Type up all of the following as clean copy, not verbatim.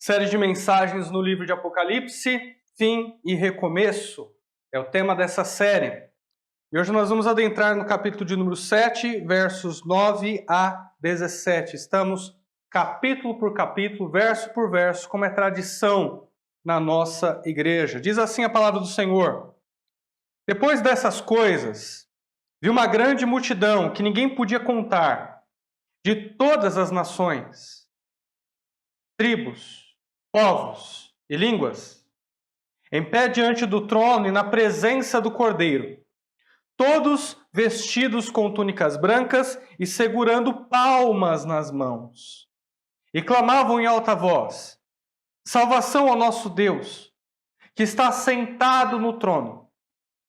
Série de mensagens no livro de Apocalipse, fim e recomeço. É o tema dessa série. E hoje nós vamos adentrar no capítulo de número 7, versos 9 a 17. Estamos capítulo por capítulo, verso por verso, como é tradição na nossa igreja. Diz assim a palavra do Senhor: Depois dessas coisas, vi uma grande multidão que ninguém podia contar, de todas as nações, tribos, povos e línguas, em pé diante do trono e na presença do Cordeiro, todos vestidos com túnicas brancas e segurando palmas nas mãos. E clamavam em alta voz: Salvação ao nosso Deus, que está sentado no trono,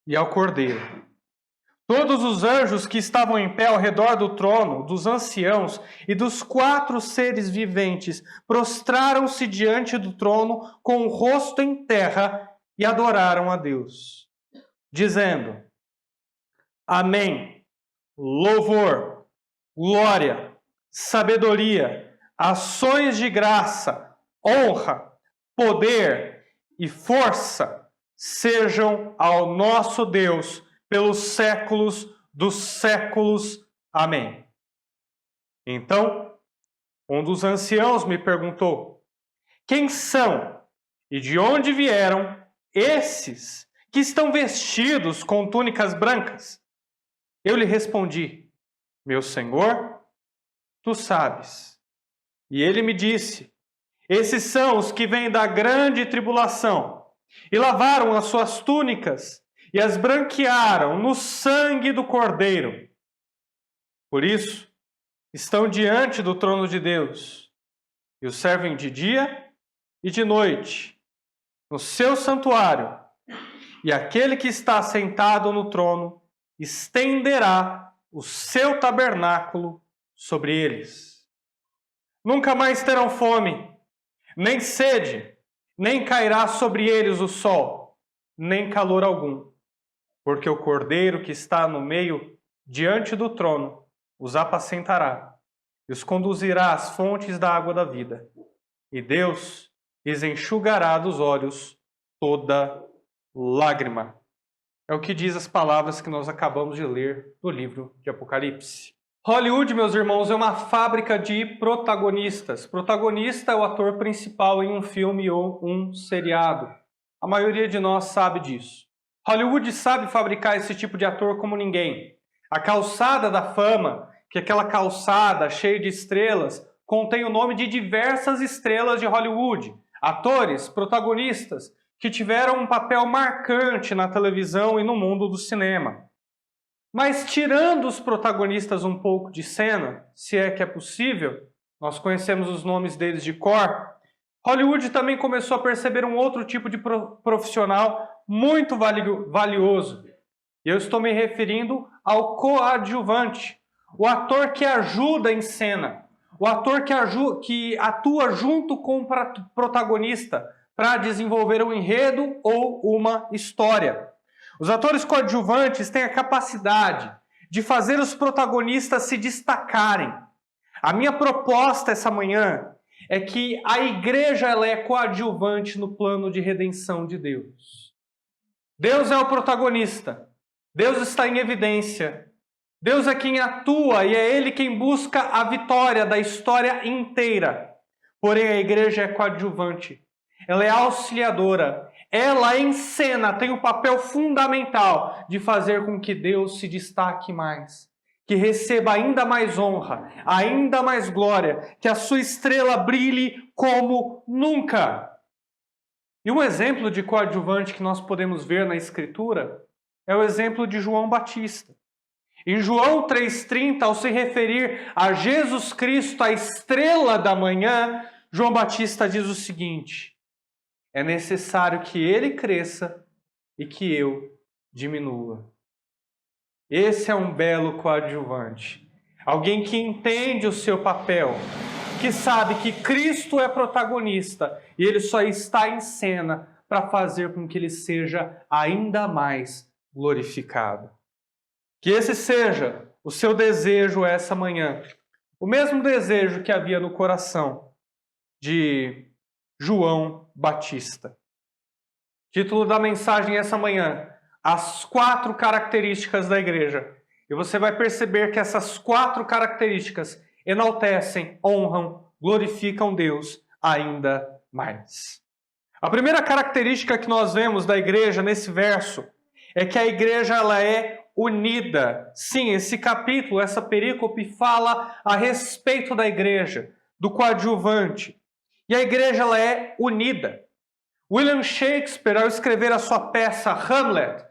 e ao Cordeiro. Todos os anjos que estavam em pé ao redor do trono, dos anciãos e dos 4 seres viventes, prostraram-se diante do trono com o rosto em terra e adoraram a Deus, dizendo: Amém. Louvor, glória, sabedoria, ações de graça, honra, poder e força sejam ao nosso Deus pelos séculos dos séculos. Amém. Então, um dos anciãos me perguntou: Quem são e de onde vieram esses que estão vestidos com túnicas brancas? Eu lhe respondi: Meu Senhor, tu sabes. E ele me disse: Esses são os que vêm da grande tribulação e lavaram as suas túnicas e as branquearam no sangue do Cordeiro. Por isso, estão diante do trono de Deus e o servem de dia e de noite no seu santuário. E aquele que está sentado no trono estenderá o seu tabernáculo sobre eles. Nunca mais terão fome, nem sede, nem cairá sobre eles o sol, nem calor algum. Porque o Cordeiro que está no meio, diante do trono, os apacentará e os conduzirá às fontes da água da vida. E Deus lhes enxugará dos olhos toda lágrima. É o que diz as palavras que nós acabamos de ler do livro de Apocalipse. Hollywood, meus irmãos, é uma fábrica de protagonistas. Protagonista é o ator principal em um filme ou um seriado. A maioria de nós sabe disso. Hollywood sabe fabricar esse tipo de ator como ninguém. A calçada da fama, que é aquela calçada cheia de estrelas, contém o nome de diversas estrelas de Hollywood, atores, protagonistas, que tiveram um papel marcante na televisão e no mundo do cinema. Mas tirando os protagonistas um pouco de cena, se é que é possível, nós conhecemos os nomes deles de cor, Hollywood também começou a perceber um outro tipo de profissional muito valioso. Eu estou me referindo ao coadjuvante, o ator que ajuda em cena, o ator que atua junto com o protagonista para desenvolver um enredo ou uma história. Os atores coadjuvantes têm a capacidade de fazer os protagonistas se destacarem. A minha proposta essa manhã é que a igreja ela é coadjuvante no plano de redenção de Deus. Deus é o protagonista. Deus está em evidência. Deus é quem atua e é Ele quem busca a vitória da história inteira. Porém, a igreja é coadjuvante. Ela é auxiliadora. Ela em cena tem o papel fundamental de fazer com que Deus se destaque mais, que receba ainda mais honra, ainda mais glória, que a sua estrela brilhe como nunca. E um exemplo de coadjuvante que nós podemos ver na Escritura é o exemplo de João Batista. Em João 3,30, ao se referir a Jesus Cristo, a estrela da manhã, João Batista diz o seguinte: é necessário que ele cresça e que eu diminua. Esse é um belo coadjuvante. Alguém que entende o seu papel, que sabe que Cristo é protagonista e ele só está em cena para fazer com que ele seja ainda mais glorificado. Que esse seja o seu desejo essa manhã. O mesmo desejo que havia no coração de João Batista. Título da mensagem essa manhã: as 4 características da igreja. E você vai perceber que essas 4 características enaltecem, honram, glorificam Deus ainda mais. A primeira característica que nós vemos da igreja nesse verso é que a igreja ela é unida. Sim, esse capítulo, essa perícope fala a respeito da igreja, do coadjuvante. E a igreja ela é unida. William Shakespeare, ao escrever a sua peça Hamlet,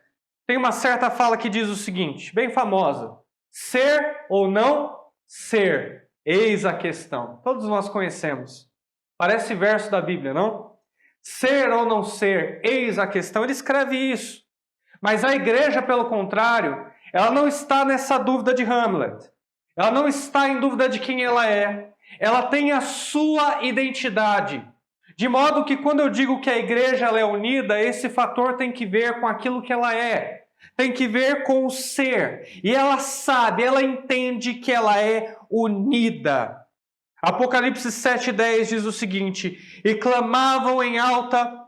tem uma certa fala que diz o seguinte, bem famosa: ser ou não ser, eis a questão. Todos nós conhecemos. Parece verso da Bíblia, não? Ser ou não ser, eis a questão. Ele escreve isso. Mas a igreja, pelo contrário, ela não está nessa dúvida de Hamlet. Ela não está em dúvida de quem ela é. Ela tem a sua identidade. De modo que quando eu digo que a igreja ela é unida, esse fator tem que ver com aquilo que ela é. Tem que ver com o ser. E ela sabe, ela entende que ela é unida. Apocalipse 7,10 diz o seguinte: e clamavam em alta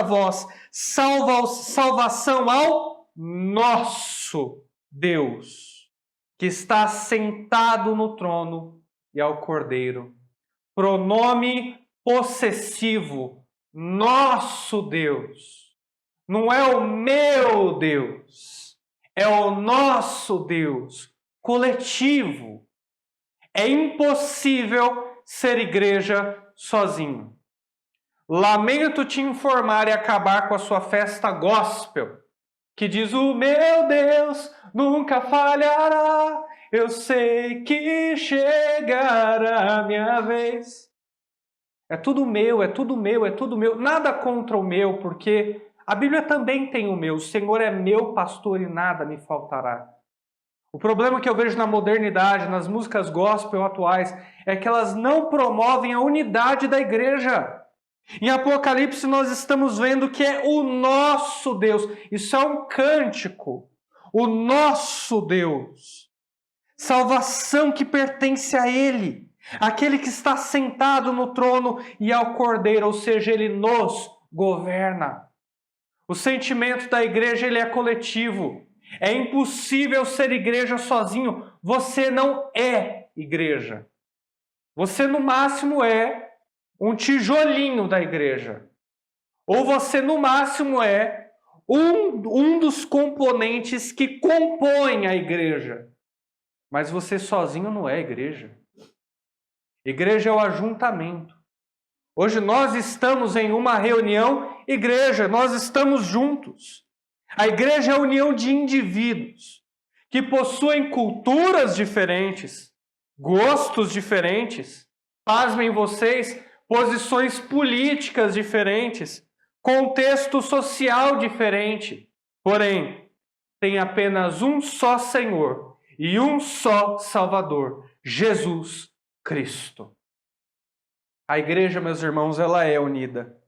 voz, salvação ao nosso Deus, que está sentado no trono, e ao Cordeiro. Pronome possessivo, nosso Deus. Não é o meu Deus, é o nosso Deus, coletivo. É impossível ser igreja sozinho. Lamento te informar e acabar com a sua festa gospel, que diz: o meu Deus nunca falhará, eu sei que chegará a minha vez. É tudo meu, é tudo meu, é tudo meu. Nada contra o meu, porque a Bíblia também tem o meu. O Senhor é meu pastor e nada me faltará. O problema que eu vejo na modernidade, nas músicas gospel atuais, é que elas não promovem a unidade da igreja. Em Apocalipse nós estamos vendo que é o nosso Deus. Isso é um cântico. O nosso Deus. Salvação que pertence a Ele. Aquele que está sentado no trono e ao Cordeiro, ou seja, Ele nos governa. O sentimento da igreja ele é coletivo. É impossível ser igreja sozinho. Você não é igreja. Você no máximo é um tijolinho da igreja. Ou você no máximo é um dos componentes que compõem a igreja. Mas você sozinho não é igreja. Igreja é o ajuntamento. Hoje nós estamos em uma reunião, igreja, nós estamos juntos. A igreja é a união de indivíduos que possuem culturas diferentes, gostos diferentes, pasmem vocês, posições políticas diferentes, contexto social diferente. Porém, tem apenas um só Senhor e um só Salvador, Jesus Cristo. A igreja, meus irmãos, ela é unida.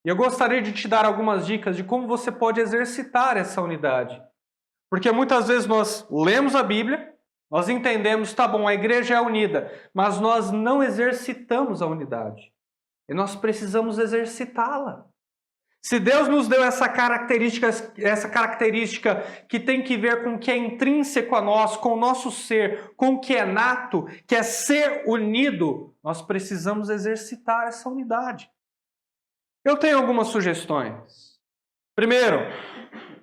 E eu gostaria de te dar algumas dicas de como você pode exercitar essa unidade. Porque muitas vezes nós lemos a Bíblia, nós entendemos, tá bom, a igreja é unida, mas nós não exercitamos a unidade. E nós precisamos exercitá-la. Se Deus nos deu essa característica que tem que ver com o que é intrínseco a nós, com o nosso ser, com o que é nato, que é ser unido, nós precisamos exercitar essa unidade. Eu tenho algumas sugestões. Primeiro,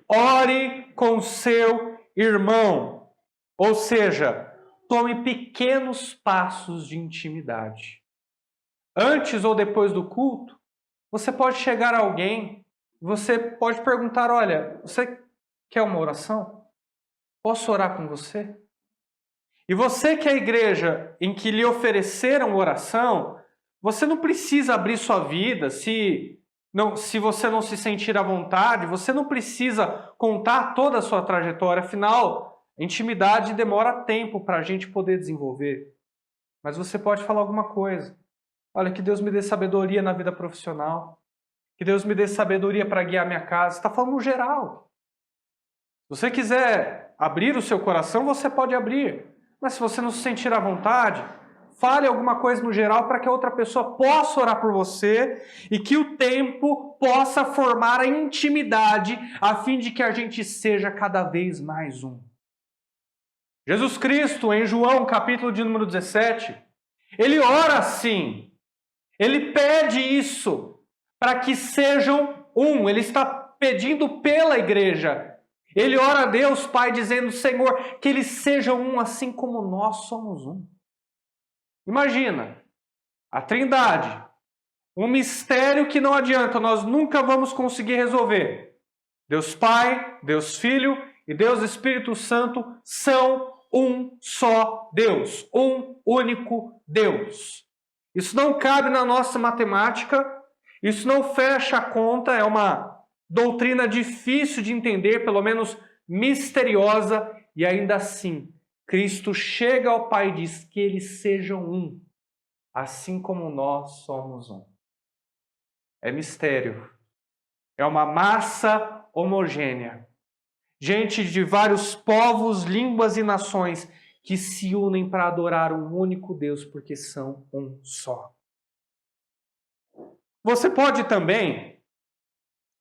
ore com seu irmão. Ou seja, tome pequenos passos de intimidade. Antes ou depois do culto, você pode chegar a alguém, você pode perguntar: olha, você quer uma oração? Posso orar com você? E você que é a igreja em que lhe ofereceram oração, você não precisa abrir sua vida se você não se sentir à vontade, você não precisa contar toda a sua trajetória, afinal, a intimidade demora tempo para a gente poder desenvolver. Mas você pode falar alguma coisa. Olha, que Deus me dê sabedoria na vida profissional. Que Deus me dê sabedoria para guiar minha casa. Você está falando no geral. Se você quiser abrir o seu coração, você pode abrir. Mas se você não se sentir à vontade, fale alguma coisa no geral para que a outra pessoa possa orar por você e que o tempo possa formar a intimidade a fim de que a gente seja cada vez mais um. Jesus Cristo, em João, capítulo de número 17, ele ora assim, ele pede isso para que sejam um, ele está pedindo pela igreja. Ele ora a Deus, Pai, dizendo, Senhor, que eles sejam um assim como nós somos um. Imagina, a Trindade, um mistério que não adianta, nós nunca vamos conseguir resolver. Deus Pai, Deus Filho e Deus Espírito Santo são um só Deus, um único Deus. Isso não cabe na nossa matemática, isso não fecha a conta, é uma doutrina difícil de entender, pelo menos misteriosa, e ainda assim, Cristo chega ao Pai e diz que eles sejam um, assim como nós somos um. É mistério. É uma massa homogênea. Gente de vários povos, línguas e nações que se unem para adorar um único Deus, porque são um só. Você pode também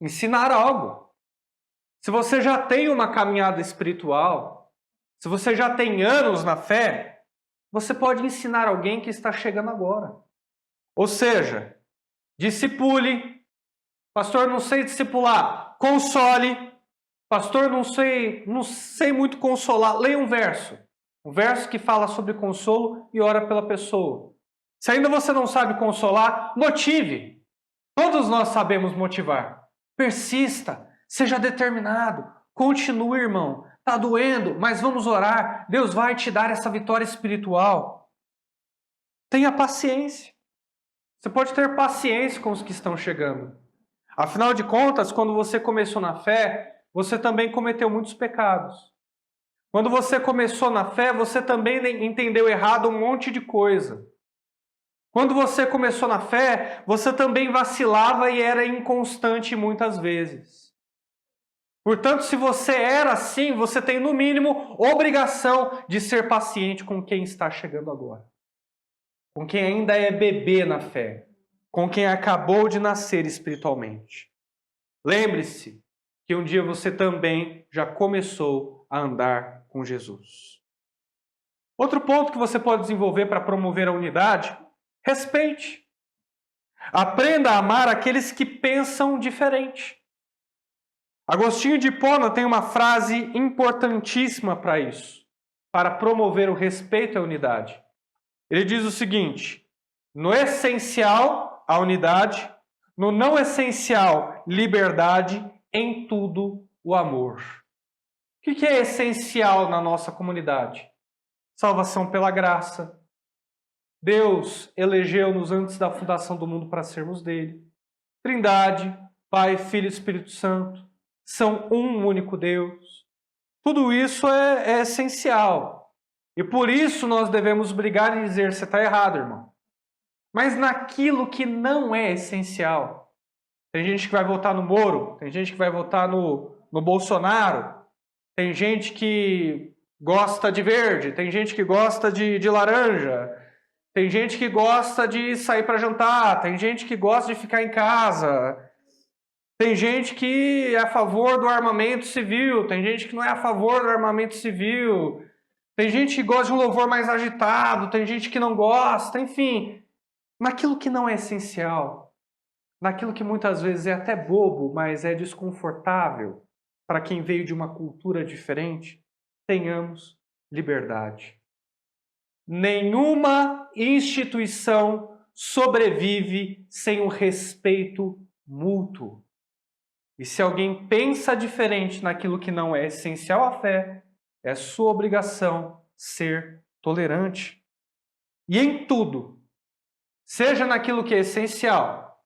ensinar algo. Se você já tem uma caminhada espiritual, se você já tem anos na fé, você pode ensinar alguém que está chegando agora. Ou seja, discipule. Pastor, não sei discipular. Console. Pastor, não sei muito consolar. Leia um verso. Um verso que fala sobre consolo e ora pela pessoa. Se ainda você não sabe consolar, motive. Todos nós sabemos motivar. Persista. Seja determinado. Continue, irmão. Está doendo, mas vamos orar. Deus vai te dar essa vitória espiritual. Tenha paciência. Você pode ter paciência com os que estão chegando. Afinal de contas, quando você começou na fé, você também cometeu muitos pecados. Quando você começou na fé, você também entendeu errado um monte de coisa. Quando você começou na fé, você também vacilava e era inconstante muitas vezes. Portanto, se você era assim, você tem no mínimo obrigação de ser paciente com quem está chegando agora. Com quem ainda é bebê na fé. Com quem acabou de nascer espiritualmente. Lembre-se que um dia você também já começou a andar com Jesus. Outro ponto que você pode desenvolver para promover a unidade, respeite. Aprenda a amar aqueles que pensam diferente. Agostinho de Hipona tem uma frase importantíssima para isso, para promover o respeito e a unidade. Ele diz o seguinte: no essencial, a unidade, no não essencial, liberdade, em tudo, o amor. O que é essencial na nossa comunidade? Salvação pela graça. Deus elegeu-nos antes da fundação do mundo para sermos dele. Trindade, Pai, Filho e Espírito Santo, são um único Deus. Tudo isso é essencial. E por isso nós devemos brigar e dizer, você está errado, irmão. Mas naquilo que não é essencial, tem gente que vai votar no Moro, tem gente que vai votar no Bolsonaro, tem gente que gosta de verde, tem gente que gosta de laranja, tem gente que gosta de sair para jantar, tem gente que gosta de ficar em casa, tem gente que é a favor do armamento civil, tem gente que não é a favor do armamento civil, tem gente que gosta de um louvor mais agitado, tem gente que não gosta, enfim. Naquilo que não é essencial, naquilo que muitas vezes é até bobo, mas é desconfortável para quem veio de uma cultura diferente, tenhamos liberdade. Nenhuma instituição sobrevive sem o respeito mútuo. E se alguém pensa diferente naquilo que não é essencial à fé, é sua obrigação ser tolerante. E em tudo, seja naquilo que é essencial,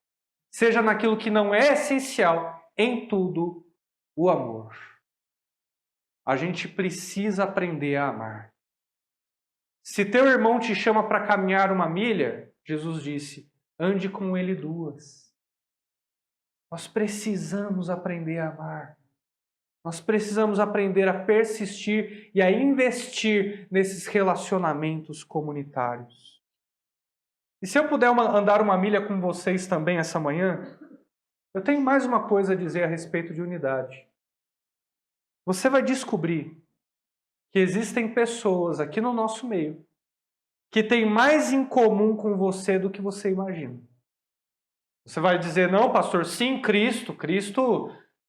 seja naquilo que não é essencial, em tudo, o amor. A gente precisa aprender a amar. Se teu irmão te chama para caminhar uma milha, Jesus disse, ande com ele 2. Nós precisamos aprender a amar. Nós precisamos aprender a persistir e a investir nesses relacionamentos comunitários. E se eu puder andar uma milha com vocês também essa manhã, eu tenho mais uma coisa a dizer a respeito de unidade. Você vai descobrir que existem pessoas aqui no nosso meio que têm mais em comum com você do que você imagina. Você vai dizer, não, pastor, sim, Cristo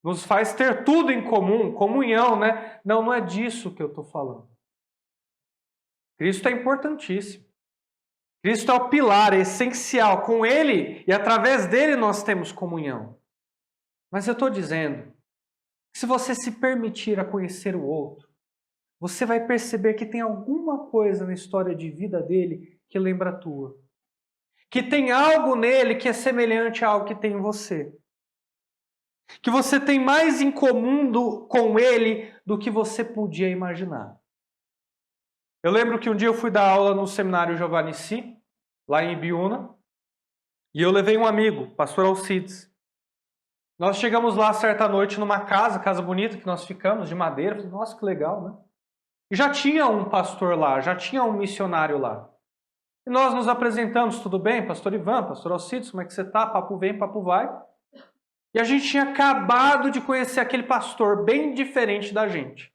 nos faz ter tudo em comum, comunhão, né? Não, não é disso que eu estou falando. Cristo é importantíssimo. Cristo é o pilar, é essencial. Com Ele e através dele nós temos comunhão. Mas eu estou dizendo que se você se permitir a conhecer o outro, você vai perceber que tem alguma coisa na história de vida dele que lembra a tua. Que tem algo nele que é semelhante a algo que tem em você. Que você tem mais em comum com ele do que você podia imaginar. Eu lembro que um dia eu fui dar aula no seminário Giovanni Si, lá em Ibiúna, e eu levei um amigo, pastor Alcides. Nós chegamos lá certa noite numa casa bonita que nós ficamos, de madeira. Falei, nossa, que legal, né? E já tinha um pastor lá, já tinha um missionário lá. E nós nos apresentamos, tudo bem? Pastor Ivan, pastor Alcides, como é que você está? Papo vem, papo vai. E a gente tinha acabado de conhecer aquele pastor bem diferente da gente.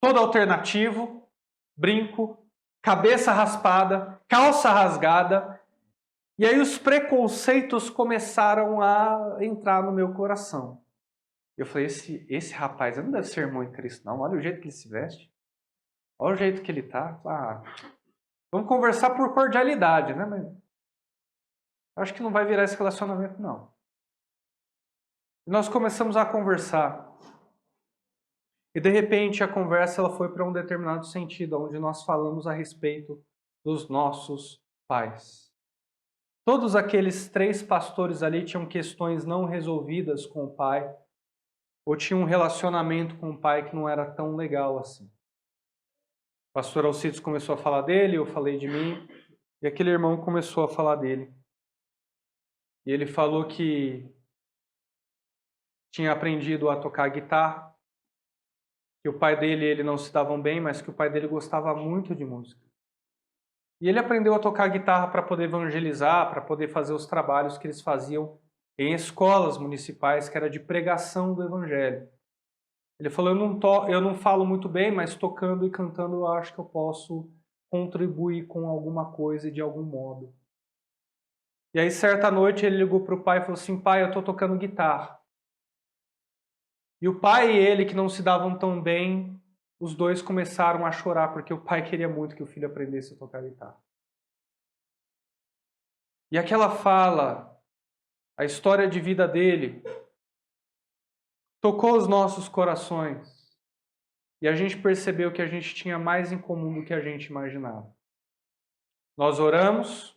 Todo alternativo, brinco, cabeça raspada, calça rasgada. E aí os preconceitos começaram a entrar no meu coração. Eu falei, esse rapaz não deve ser irmão em Cristo, não. Olha o jeito que ele se veste. Olha o jeito que ele está. Vamos conversar por cordialidade, né? Mas acho que não vai virar esse relacionamento, não. E nós começamos a conversar. E de repente a conversa ela foi para um determinado sentido, onde nós falamos a respeito dos nossos pais. Todos aqueles 3 pastores ali tinham questões não resolvidas com o pai, ou tinham um relacionamento com o pai que não era tão legal assim. O pastor Alcides começou a falar dele, eu falei de mim, e aquele irmão começou a falar dele. E ele falou que tinha aprendido a tocar guitarra, que o pai dele e ele não se davam bem, mas que o pai dele gostava muito de música. E ele aprendeu a tocar guitarra para poder evangelizar, para poder fazer os trabalhos que eles faziam em escolas municipais, que era de pregação do evangelho. Ele falou, eu não falo muito bem, mas tocando e cantando eu acho que eu posso contribuir com alguma coisa de algum modo. E aí certa noite ele ligou para o pai e falou assim, pai, eu estou tocando guitarra. E o pai e ele, que não se davam tão bem, os dois começaram a chorar, porque o pai queria muito que o filho aprendesse a tocar guitarra. E aquela fala, a história de vida dele, tocou os nossos corações. E a gente percebeu que a gente tinha mais em comum do que a gente imaginava. Nós oramos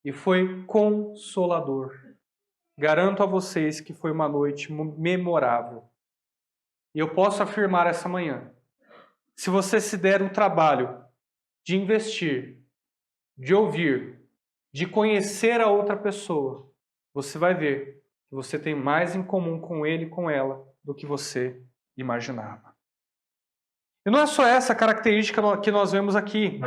e foi consolador. Garanto a vocês que foi uma noite memorável. E eu posso afirmar essa manhã, se você se der o trabalho de investir, de ouvir, de conhecer a outra pessoa, você vai ver que você tem mais em comum com ele e com ela do que você imaginava. E não é só essa característica que nós vemos aqui.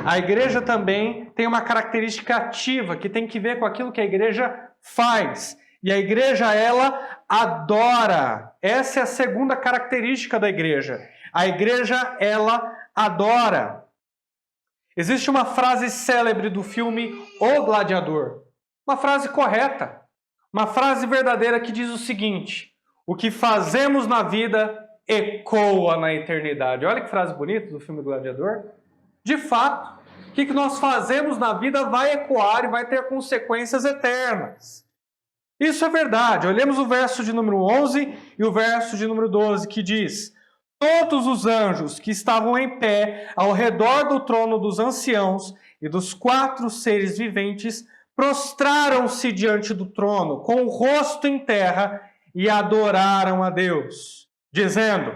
A igreja também tem uma característica ativa, que tem que ver com aquilo que a igreja faz. E a igreja, ela adora. Essa é a segunda característica da igreja. A igreja, ela adora. Existe uma frase célebre do filme O Gladiador. Uma frase correta. Uma frase verdadeira que diz o seguinte: o que fazemos na vida ecoa na eternidade. Olha que frase bonita do filme Gladiador. De fato, o que nós fazemos na vida vai ecoar e vai ter consequências eternas. Isso é verdade. Olhemos o verso de número 11 e o verso de número 12, que diz: todos os anjos que estavam em pé ao redor do trono dos anciãos e dos 4 seres viventes prostraram-se diante do trono, com o rosto em terra, e adoraram a Deus, dizendo: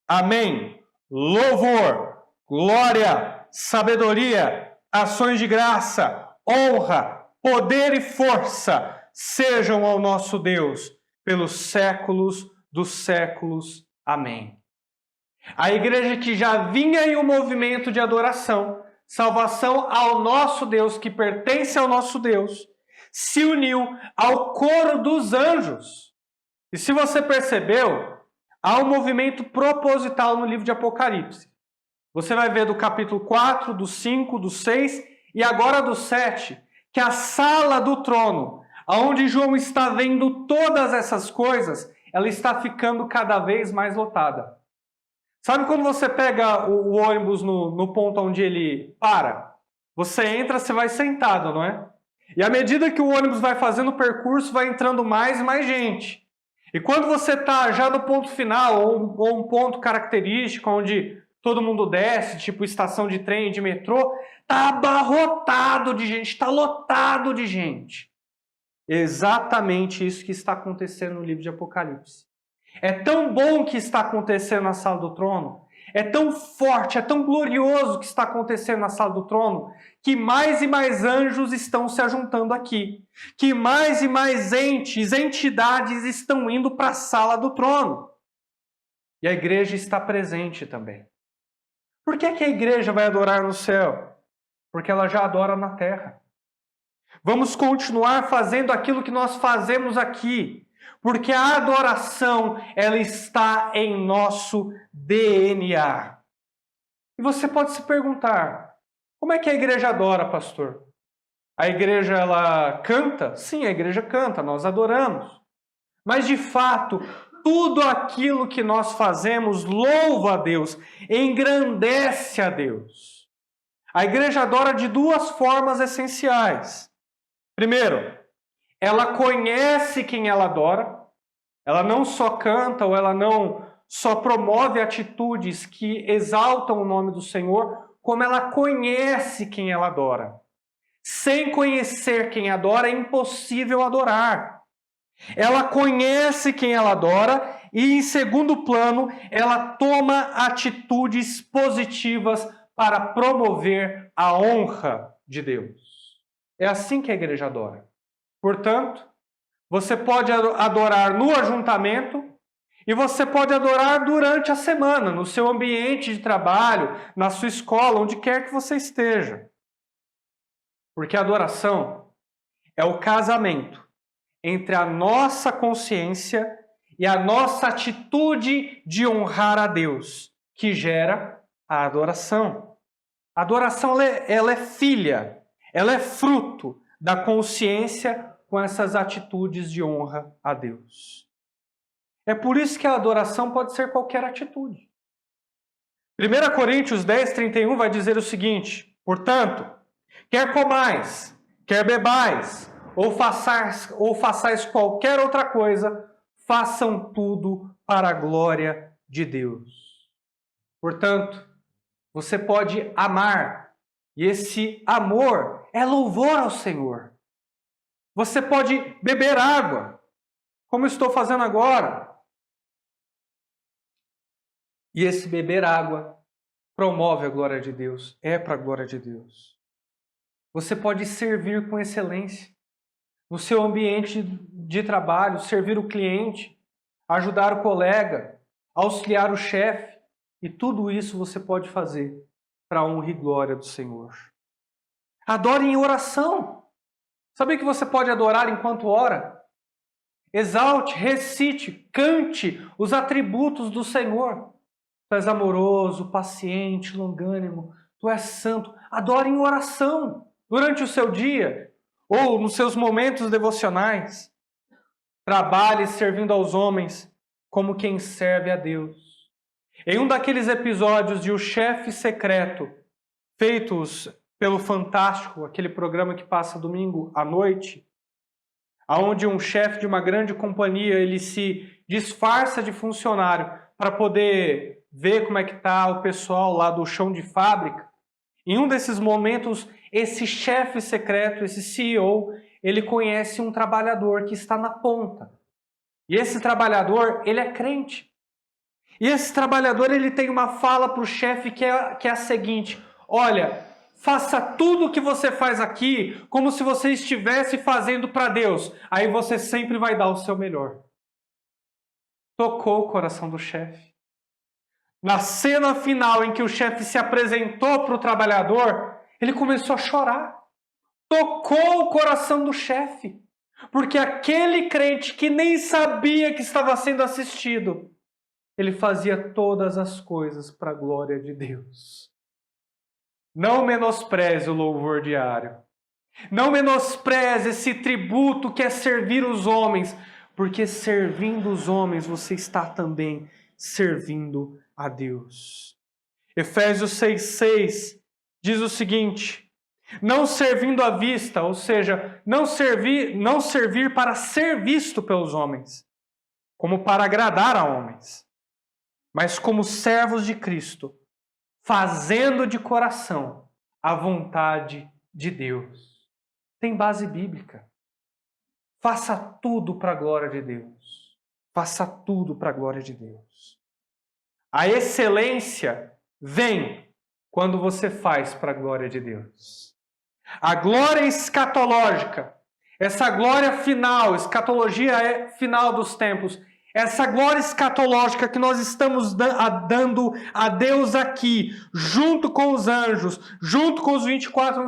Amém, louvor, glória, sabedoria, ações de graça, honra, poder e força sejam ao nosso Deus pelos séculos dos séculos. Amém. A igreja que já vinha em um movimento de adoração, salvação ao nosso Deus, que pertence ao nosso Deus, se uniu ao coro dos anjos. E se você percebeu, há um movimento proposital no livro de Apocalipse. Você vai ver do capítulo 4, do 5, do 6 e agora do 7, que a sala do trono, onde João está vendo todas essas coisas, ela está ficando cada vez mais lotada. Sabe quando você pega o ônibus no ponto onde ele para? Você entra, você vai sentado, não é? E à medida que o ônibus vai fazendo o percurso, vai entrando mais e mais gente. E quando você está já no ponto final, ou um ponto característico, onde todo mundo desce, tipo estação de trem, de metrô, está abarrotado de gente, está lotado de gente. Exatamente isso que está acontecendo no livro de Apocalipse. É tão bom que está acontecendo na sala do trono, é tão forte, é tão glorioso que está acontecendo na sala do trono, que mais e mais anjos estão se ajuntando aqui, que mais e mais entidades estão indo para a sala do trono. E a igreja está presente também. Por que a igreja vai adorar no céu? Porque ela já adora na terra. Vamos continuar fazendo aquilo que nós fazemos aqui, porque a adoração, ela está em nosso DNA. E você pode se perguntar, como é que a igreja adora, pastor? A igreja, ela canta? Sim, a igreja canta, nós adoramos. Mas, de fato, tudo aquilo que nós fazemos louva a Deus, engrandece a Deus. A igreja adora de duas formas essenciais. Primeiro, ela conhece quem ela adora. Ela não só canta ou ela não só promove atitudes que exaltam o nome do Senhor, como ela conhece quem ela adora. Sem conhecer quem adora, é impossível adorar. Ela conhece quem ela adora e, em segundo plano, ela toma atitudes positivas para promover a honra de Deus. É assim que a igreja adora. Portanto, você pode adorar no ajuntamento e você pode adorar durante a semana, no seu ambiente de trabalho, na sua escola, onde quer que você esteja. Porque a adoração é o casamento entre a nossa consciência e a nossa atitude de honrar a Deus, que gera a adoração. A adoração ela é filha, ela é fruto da consciência com essas atitudes de honra a Deus. É por isso que a adoração pode ser qualquer atitude. 1 Coríntios 10, 31 vai dizer o seguinte: portanto, quer comais, quer bebais, ou façais qualquer outra coisa, façam tudo para a glória de Deus. Portanto, você pode amar, e esse amor é louvor ao Senhor. Você pode beber água, como eu estou fazendo agora. E esse beber água promove a glória de Deus, é para a glória de Deus. Você pode servir com excelência no seu ambiente de trabalho, servir o cliente, ajudar o colega, auxiliar o chefe. E tudo isso você pode fazer para a honra e glória do Senhor. Adore em oração. Sabia que você pode adorar enquanto ora? Exalte, recite, cante os atributos do Senhor. Tu és amoroso, paciente, longânimo, tu és santo. Adore em oração durante o seu dia ou nos seus momentos devocionais. Trabalhe servindo aos homens como quem serve a Deus. Em um daqueles episódios de O Chefe Secreto, feitos pelo Fantástico, aquele programa que passa domingo à noite, onde um chefe de uma grande companhia ele se disfarça de funcionário para poder ver como é que está o pessoal lá do chão de fábrica. Em um desses momentos, esse chefe secreto, esse CEO, ele conhece um trabalhador que está na ponta. E esse trabalhador, ele é crente. E esse trabalhador, ele tem uma fala para o chefe que é a seguinte: olha, faça tudo o que você faz aqui como se você estivesse fazendo para Deus. Aí você sempre vai dar o seu melhor. Tocou o coração do chefe. Na cena final em que o chefe se apresentou para o trabalhador, Ele começou a chorar. Tocou o coração do chefe. Porque aquele crente que nem sabia que estava sendo assistido, ele fazia todas as coisas para a glória de Deus. Não menospreze o louvor diário. Não menospreze esse tributo que é servir os homens, porque servindo os homens você está também servindo a Deus. Efésios 6,6 diz o seguinte: não servindo à vista, ou seja, não servir para ser visto pelos homens, como para agradar a homens, mas como servos de Cristo, fazendo de coração a vontade de Deus. Tem base bíblica. Faça tudo para a glória de Deus. Faça tudo para a glória de Deus. A excelência vem quando você faz para a glória de Deus. A glória escatológica, essa glória final, escatologia é final dos tempos, essa glória escatológica que nós estamos dando a Deus aqui, junto com os anjos, junto com os 24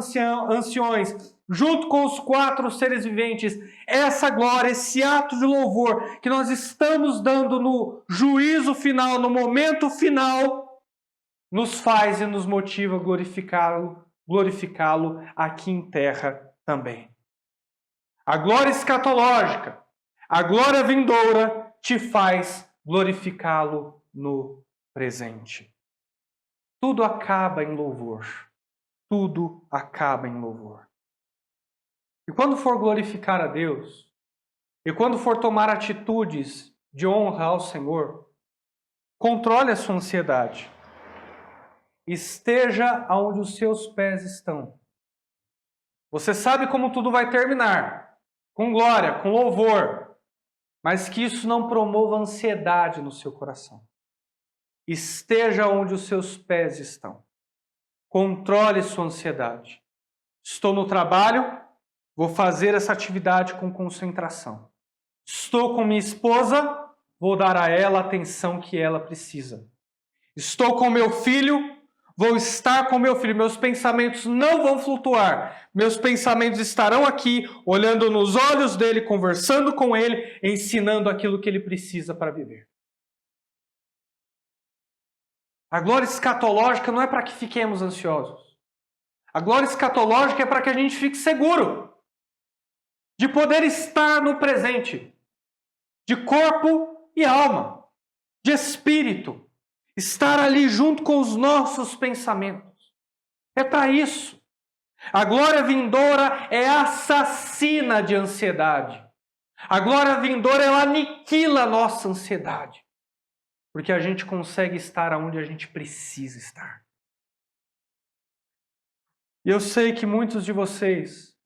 anciões, junto com os 4 seres viventes, essa glória, esse ato de louvor que nós estamos dando no juízo final, no momento final, nos faz e nos motiva a glorificá-lo aqui em terra também. A glória escatológica, a glória vindoura te faz glorificá-lo no presente. Tudo acaba em louvor. Tudo acaba em louvor. E quando for glorificar a Deus, e quando for tomar atitudes de honra ao Senhor, controle a sua ansiedade. Esteja onde os seus pés estão. Você sabe como tudo vai terminar, com glória, com louvor, mas que isso não promova ansiedade no seu coração. Esteja onde os seus pés estão. Controle sua ansiedade. Estou no trabalho, vou fazer essa atividade com concentração. Estou com minha esposa, vou dar a ela a atenção que ela precisa. Estou com meu filho, vou estar com meu filho. Meus pensamentos não vão flutuar. Meus pensamentos estarão aqui, olhando nos olhos dele, conversando com ele, ensinando aquilo que ele precisa para viver. A glória escatológica não é para que fiquemos ansiosos. A glória escatológica é para que a gente fique seguro de poder estar no presente, de corpo e alma, de espírito, estar ali junto com os nossos pensamentos. É para isso. A glória vindoura é assassina de ansiedade. A glória vindoura, ela aniquila a nossa ansiedade, porque a gente consegue estar onde a gente precisa estar. E eu sei que muitos de vocês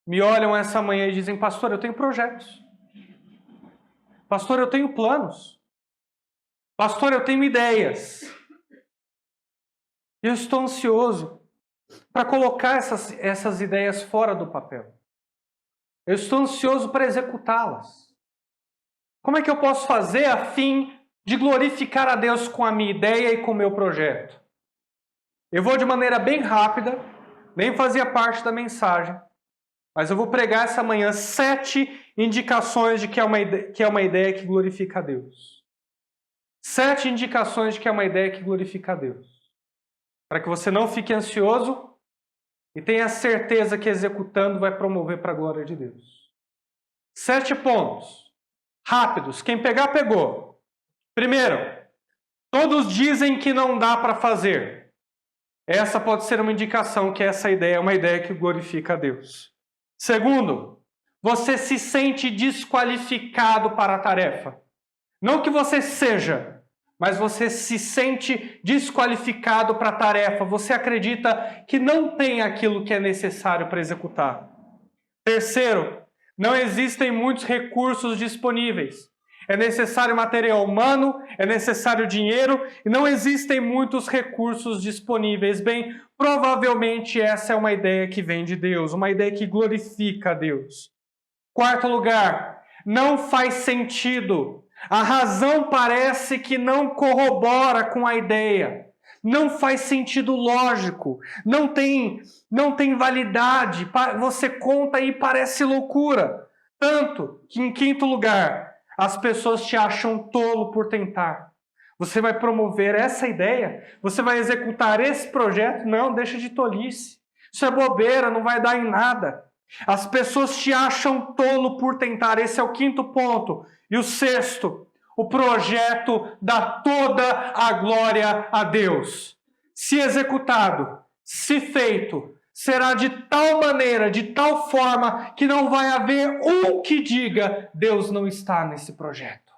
me olham essa manhã e dizem: pastor, eu tenho projetos. Pastor, eu tenho planos. Pastor, eu tenho ideias. Eu estou ansioso para colocar essas ideias fora do papel. Eu estou ansioso para executá-las. Como é que eu posso fazer a fim de glorificar a Deus com a minha ideia e com o meu projeto? Eu vou de maneira bem rápida, nem fazia parte da mensagem, mas eu vou pregar essa manhã 7 indicações de que é uma ideia que glorifica a Deus. 7 indicações de que é uma ideia que glorifica a Deus. Para que você não fique ansioso e tenha certeza que executando vai promover para a glória de Deus. 7 pontos. Rápidos. Quem pegar, pegou. Primeiro, todos dizem que não dá para fazer. Essa pode ser uma indicação que essa ideia é uma ideia que glorifica a Deus. Segundo, você se sente desqualificado para a tarefa. Não que você seja, mas você se sente desqualificado para a tarefa. Você acredita que não tem aquilo que é necessário para executar. Terceiro, não existem muitos recursos disponíveis. É necessário material humano, é necessário dinheiro e não existem muitos recursos disponíveis. Bem, provavelmente essa é uma ideia que vem de Deus, uma ideia que glorifica a Deus. Quarto lugar, não faz sentido. A razão parece que não corrobora com a ideia. não faz sentido lógico, não tem validade, você conta e parece loucura. Tanto que, em quinto lugar, as pessoas te acham tolo por tentar. Você vai promover essa ideia? Você vai executar esse projeto? Não, deixa de tolice. Isso é bobeira, não vai dar em nada. As pessoas te acham tolo por tentar. Esse é o quinto ponto. E o sexto, o projeto dá toda a glória a Deus. Se executado, se feito, será de tal maneira, de tal forma, que não vai haver um que diga: Deus não está nesse projeto.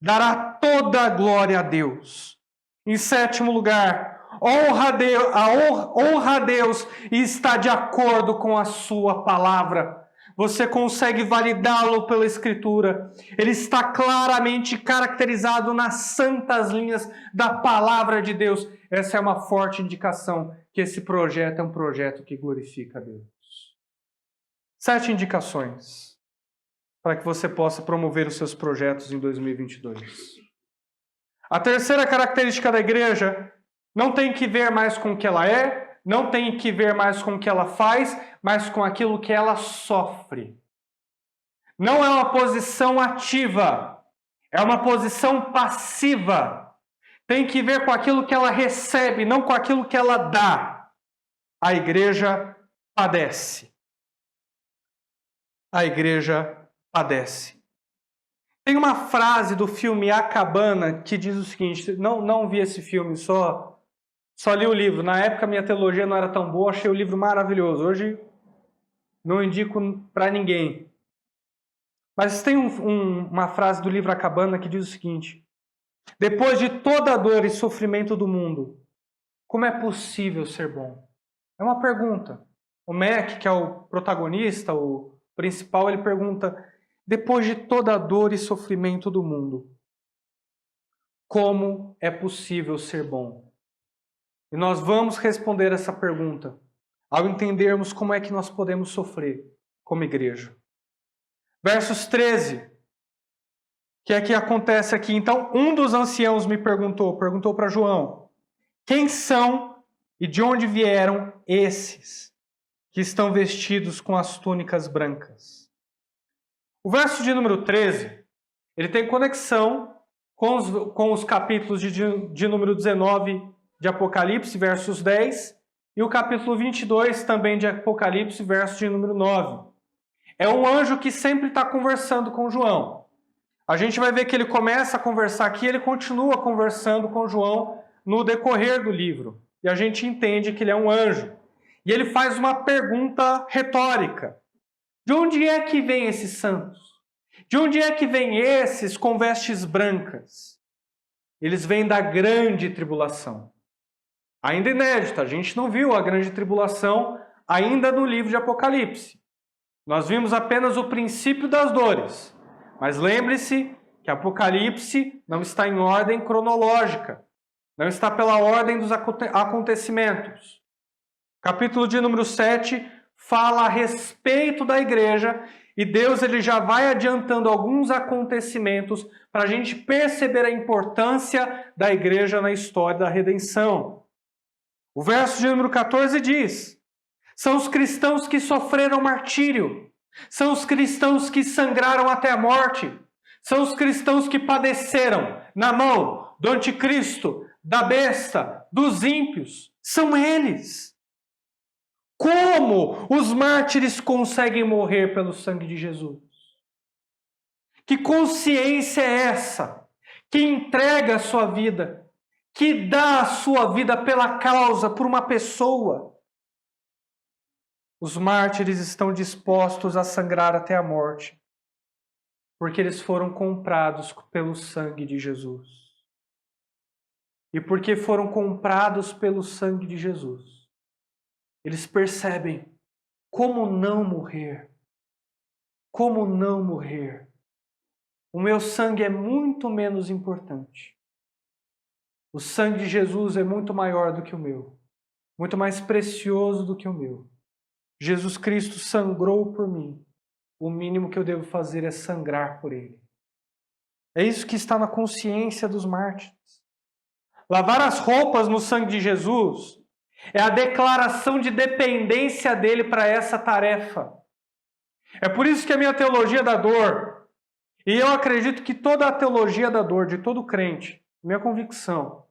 Dará toda a glória a Deus. Em sétimo lugar, honra a Deus e está de acordo com a sua palavra. Você consegue validá-lo pela Escritura. Ele está claramente caracterizado nas santas linhas da palavra de Deus. Essa é uma forte indicação que esse projeto é um projeto que glorifica a Deus. 7 indicações para que você possa promover os seus projetos em 2022. A terceira característica da igreja não tem que ver mais com o que ela é, não tem que ver mais com o que ela faz, mas com aquilo que ela sofre. Não é uma posição ativa, é uma posição passiva. Tem que ver com aquilo que ela recebe, não com aquilo que ela dá. A igreja padece. A igreja padece. Tem uma frase do filme A Cabana que diz o seguinte, não vi esse filme, só li o livro. Na época minha teologia não era tão boa, achei o livro maravilhoso. Hoje não indico para ninguém. Mas tem uma frase do livro A Cabana que diz o seguinte: depois de toda a dor e sofrimento do mundo, como é possível ser bom? É uma pergunta. O Mac, que é o protagonista, o principal, ele pergunta: depois de toda a dor e sofrimento do mundo, como é possível ser bom? E nós vamos responder essa pergunta ao entendermos como é que nós podemos sofrer como igreja. Versos 13, que é que acontece aqui. Então, um dos anciãos me perguntou para João: quem são e de onde vieram esses que estão vestidos com as túnicas brancas? O verso de número 13, ele tem conexão com os capítulos de número 19 de Apocalipse, versos 10, e o capítulo 22 também de Apocalipse, verso de número 9. É um anjo que sempre está conversando com João. A gente vai ver que ele começa a conversar aqui, ele continua conversando com João no decorrer do livro. E a gente entende que ele é um anjo. E ele faz uma pergunta retórica. De onde é que vêm esses santos? De onde é que vêm esses com vestes brancas? Eles vêm da grande tribulação. Ainda inédita, a gente não viu a grande tribulação ainda no livro de Apocalipse. Nós vimos apenas o princípio das dores. Mas lembre-se que Apocalipse não está em ordem cronológica. Não está pela ordem dos acontecimentos. Capítulo de número 7 fala a respeito da igreja e Deus ele já vai adiantando alguns acontecimentos para a gente perceber a importância da igreja na história da redenção. O verso de número 14 diz: são os cristãos que sofreram martírio, são os cristãos que sangraram até a morte, são os cristãos que padeceram na mão do anticristo, da besta, dos ímpios. São eles. Como os mártires conseguem morrer pelo sangue de Jesus? Que consciência é essa? Que entrega a sua vida, que dá a sua vida pela causa, por uma pessoa. Os mártires estão dispostos a sangrar até a morte, porque eles foram comprados pelo sangue de Jesus. E porque foram comprados pelo sangue de Jesus, eles percebem como não morrer. Como não morrer? O meu sangue é muito menos importante. O sangue de Jesus é muito maior do que o meu. Muito mais precioso do que o meu. Jesus Cristo sangrou por mim. O mínimo que eu devo fazer é sangrar por Ele. É isso que está na consciência dos mártires. Lavar as roupas no sangue de Jesus é a declaração de dependência dele para essa tarefa. É por isso que a minha teologia da dor, e eu acredito que toda a teologia da dor de todo crente, minha convicção,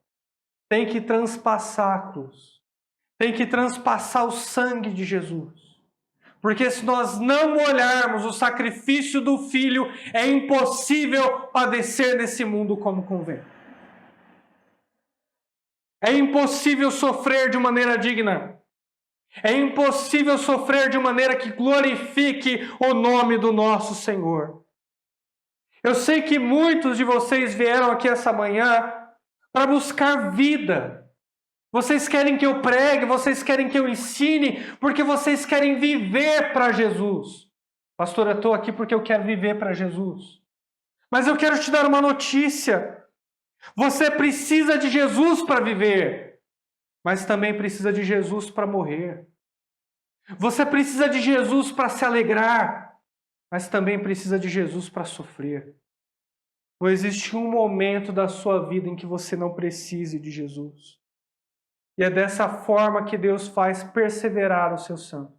tem que transpassar a cruz. Tem que transpassar o sangue de Jesus. Porque se nós não olharmos o sacrifício do Filho, é impossível padecer nesse mundo como convém. É impossível sofrer de maneira digna. É impossível sofrer de maneira que glorifique o nome do nosso Senhor. Eu sei que muitos de vocês vieram aqui essa manhã para buscar vida. Vocês querem que eu pregue, vocês querem que eu ensine, porque vocês querem viver para Jesus. Pastor, eu estou aqui porque eu quero viver para Jesus. Mas eu quero te dar uma notícia. Você precisa de Jesus para viver, mas também precisa de Jesus para morrer. Você precisa de Jesus para se alegrar, mas também precisa de Jesus para sofrer. Não existe um momento da sua vida em que você não precise de Jesus. E é dessa forma que Deus faz perseverar os seus santos.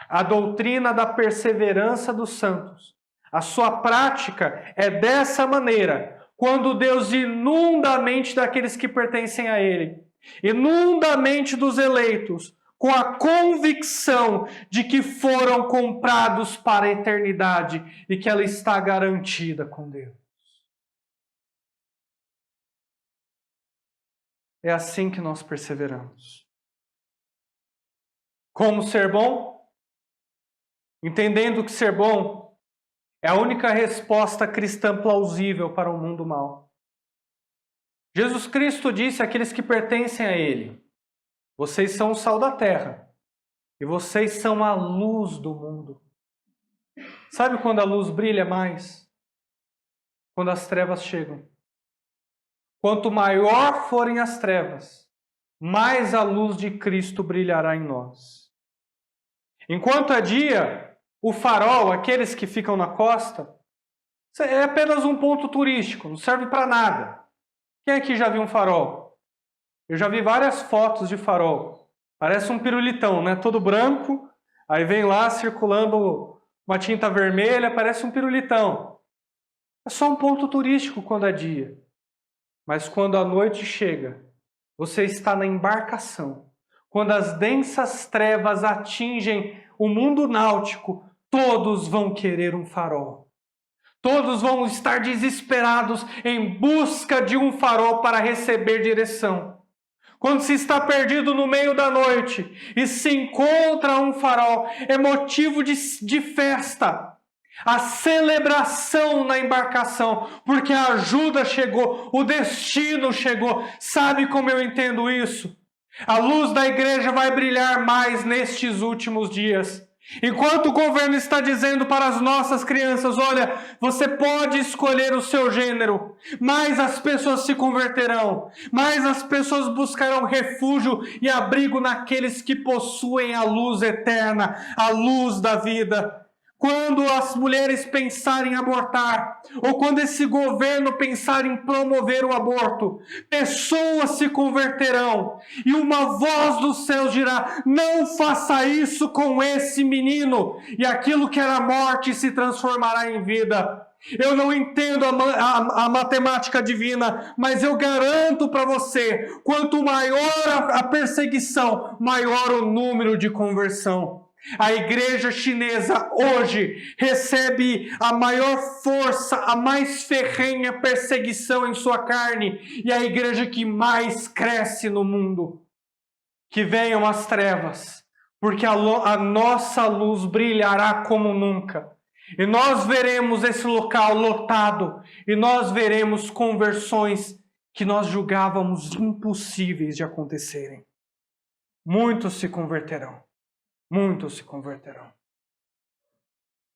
A doutrina da perseverança dos santos, a sua prática é dessa maneira, quando Deus inunda a mente daqueles que pertencem a Ele, inunda a mente dos eleitos, com a convicção de que foram comprados para a eternidade e que ela está garantida com Deus. É assim que nós perseveramos. Como ser bom? Entendendo que ser bom é a única resposta cristã plausível para um mundo mau. Jesus Cristo disse àqueles que pertencem a Ele: vocês são o sal da terra e vocês são a luz do mundo. Sabe quando a luz brilha mais? Quando as trevas chegam. Quanto maior forem as trevas, mais a luz de Cristo brilhará em nós. Enquanto é dia, o farol, aqueles que ficam na costa, é apenas um ponto turístico, não serve para nada. Quem aqui já viu um farol? Eu já vi várias fotos de farol. Parece um pirulitão, né? Todo branco, aí vem lá circulando uma tinta vermelha, parece um pirulitão. É só um ponto turístico quando é dia. Mas quando a noite chega, você está na embarcação. Quando as densas trevas atingem o mundo náutico, todos vão querer um farol. Todos vão estar desesperados em busca de um farol para receber direção. Quando se está perdido no meio da noite e se encontra um farol, é motivo de festa. A celebração na embarcação, porque a ajuda chegou, o destino chegou. Sabe como eu entendo isso? A luz da igreja vai brilhar mais nestes últimos dias. Enquanto o governo está dizendo para as nossas crianças: olha, você pode escolher o seu gênero, mais as pessoas se converterão, mais as pessoas buscarão refúgio e abrigo naqueles que possuem a luz eterna, a luz da vida. Quando as mulheres pensarem em abortar, ou quando esse governo pensar em promover o aborto, pessoas se converterão, e uma voz dos céus dirá: não faça isso com esse menino, e aquilo que era morte se transformará em vida. Eu não entendo a matemática divina, mas eu garanto para você, quanto maior a perseguição, maior o número de conversão. A igreja chinesa hoje recebe a maior força, a mais ferrenha perseguição em sua carne, e a igreja que mais cresce no mundo. Que venham as trevas, porque a nossa luz brilhará como nunca. E nós veremos esse local lotado, e nós veremos conversões que nós julgávamos impossíveis de acontecerem. Muitos se converterão. Muitos se converterão.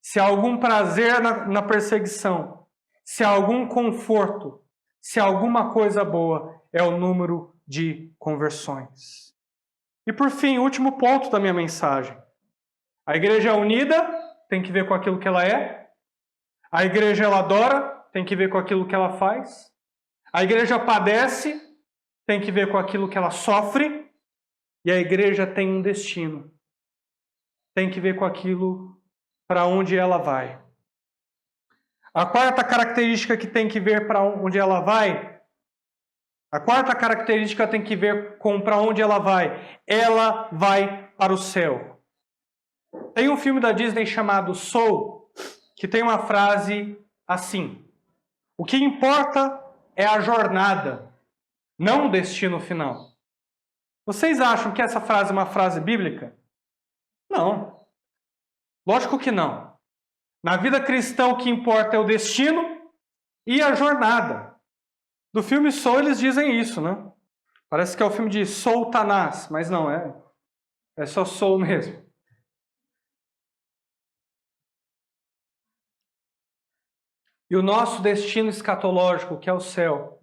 Se há algum prazer na perseguição, se há algum conforto, se há alguma coisa boa, é o número de conversões. E por fim, último ponto da minha mensagem. A igreja é unida, tem que ver com aquilo que ela é. A igreja ela adora, tem que ver com aquilo que ela faz. A igreja padece, tem que ver com aquilo que ela sofre, e a igreja tem um destino. Tem que ver com aquilo para onde ela vai. A quarta característica que tem que ver para onde ela vai, a quarta característica tem que ver com para onde ela vai. Ela vai para o céu. Tem um filme da Disney chamado Soul, que tem uma frase assim: o que importa é a jornada, não o destino final. Vocês acham que essa frase é uma frase bíblica? Não. Lógico que não. Na vida cristã o que importa é o destino e a jornada. Do filme Soul eles dizem isso, né? Parece que é o filme de Soultanás, mas não, é só Soul mesmo. E o nosso destino escatológico, que é o céu,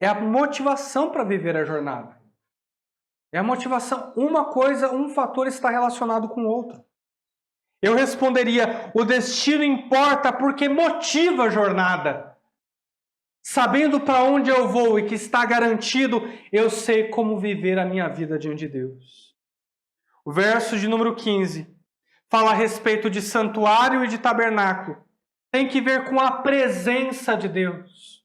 é a motivação para viver a jornada. É a motivação. Uma coisa, um fator está relacionado com o outro. Eu responderia, o destino importa porque motiva a jornada. Sabendo para onde eu vou e que está garantido, eu sei como viver a minha vida diante de Deus. O verso de número 15 fala a respeito de santuário e de tabernáculo. Tem que ver com a presença de Deus.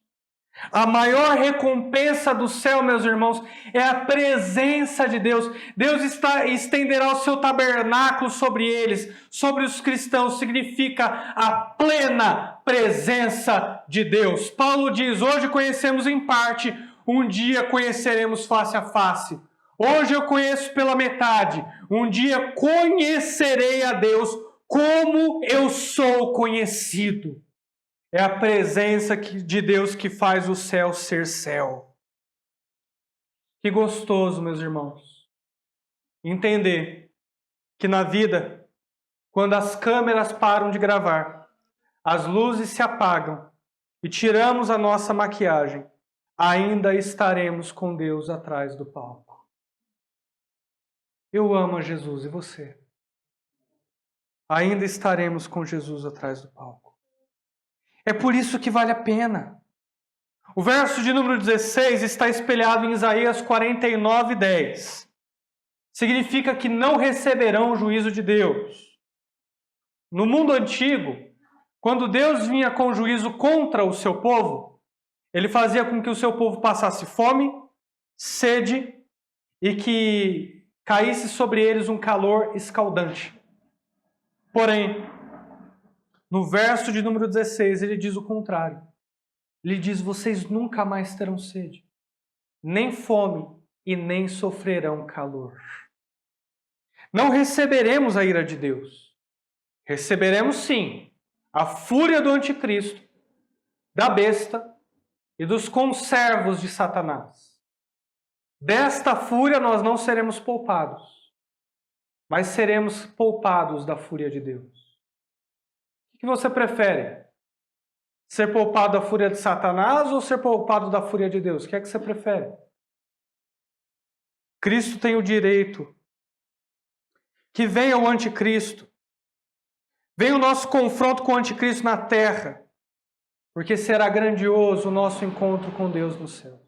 A maior recompensa do céu, meus irmãos, é a presença de Deus. Deus estenderá o seu tabernáculo sobre eles, sobre os cristãos. Significa a plena presença de Deus. Paulo diz, hoje conhecemos em parte, um dia conheceremos face a face. Hoje eu conheço pela metade, um dia conhecerei a Deus como eu sou conhecido. É a presença de Deus que faz o céu ser céu. Que gostoso, meus irmãos, entender que na vida, quando as câmeras param de gravar, as luzes se apagam e tiramos a nossa maquiagem, ainda estaremos com Deus atrás do palco. Eu amo a Jesus, e você? Ainda estaremos com Jesus atrás do palco. É por isso que vale a pena. O verso de número 16 está espelhado em Isaías 49:10. Significa que não receberão o juízo de Deus. No mundo antigo, quando Deus vinha com juízo contra o seu povo, ele fazia com que o seu povo passasse fome, sede e que caísse sobre eles um calor escaldante. Porém, no verso de número 16, ele diz o contrário. Ele diz, vocês nunca mais terão sede, nem fome e nem sofrerão calor. Não receberemos a ira de Deus. Receberemos sim a fúria do anticristo, da besta e dos conservos de Satanás. Desta fúria nós não seremos poupados, mas seremos poupados da fúria de Deus. O que você prefere? Ser poupado da fúria de Satanás ou ser poupado da fúria de Deus? O que é que você prefere? Cristo tem o direito que venha o anticristo. Venha o nosso confronto com o anticristo na terra, porque será grandioso o nosso encontro com Deus nos céus.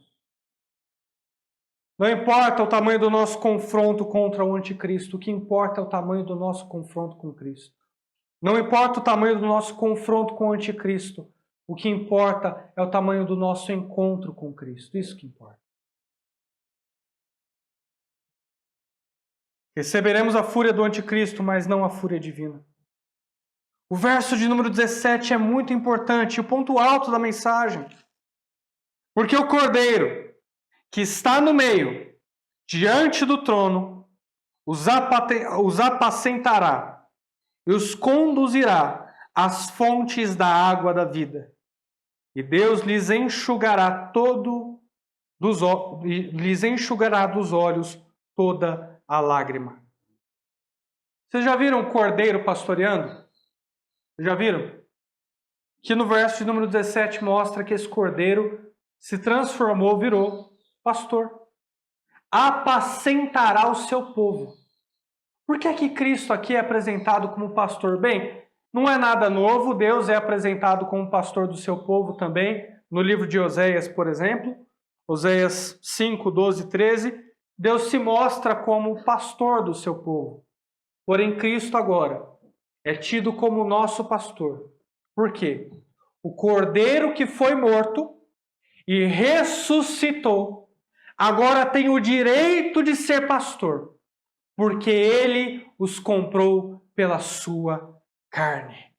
Não importa o tamanho do nosso confronto contra o anticristo, o que importa é o tamanho do nosso confronto com Cristo. Não importa o tamanho do nosso confronto com o anticristo, o que importa é o tamanho do nosso encontro com Cristo. Isso que importa. Receberemos a fúria do anticristo, mas não a fúria divina. O verso de número 17 é muito importante, o ponto alto da mensagem. Porque o Cordeiro, que está no meio, diante do trono, os apacentará e os conduzirá às fontes da água da vida. E Deus lhes enxugará lhes enxugará dos olhos toda a lágrima. Vocês já viram um cordeiro pastoreando? Já viram? Que no verso de número 17 mostra que esse cordeiro se transformou, virou pastor. Apacentará o seu povo. Por que é que Cristo aqui é apresentado como pastor? Bem, não é nada novo, Deus é apresentado como pastor do seu povo também, no livro de Oséias, por exemplo. Oséias 5, 12 e 13, Deus se mostra como o pastor do seu povo. Porém, Cristo agora é tido como o nosso pastor. Por quê? O cordeiro que foi morto e ressuscitou, agora tem o direito de ser pastor, porque ele os comprou pela sua carne.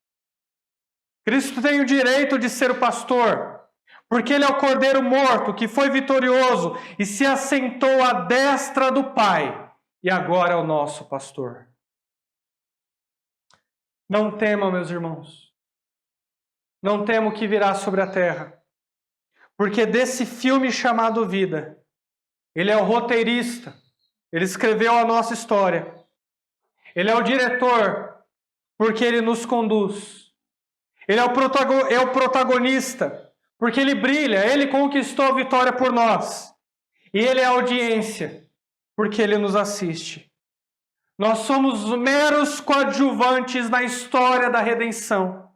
Cristo tem o direito de ser o pastor, porque ele é o cordeiro morto que foi vitorioso e se assentou à destra do Pai, e agora é o nosso pastor. Não temam, meus irmãos. Não temo o que virá sobre a terra. Porque desse filme chamado Vida, ele é o roteirista, ele escreveu a nossa história. Ele é o diretor, porque ele nos conduz. Ele é o protagonista, porque ele brilha, ele conquistou a vitória por nós. E ele é a audiência, porque ele nos assiste. Nós somos meros coadjuvantes na história da redenção,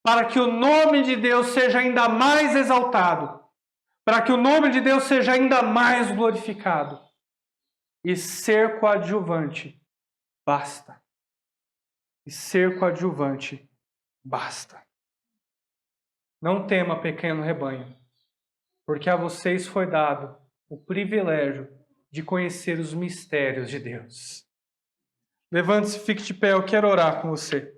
para que o nome de Deus seja ainda mais exaltado, para que o nome de Deus seja ainda mais glorificado. E ser coadjuvante basta. E ser coadjuvante basta. Não tema, pequeno rebanho, porque a vocês foi dado o privilégio de conhecer os mistérios de Deus. Levante-se, fique de pé, eu quero orar com você.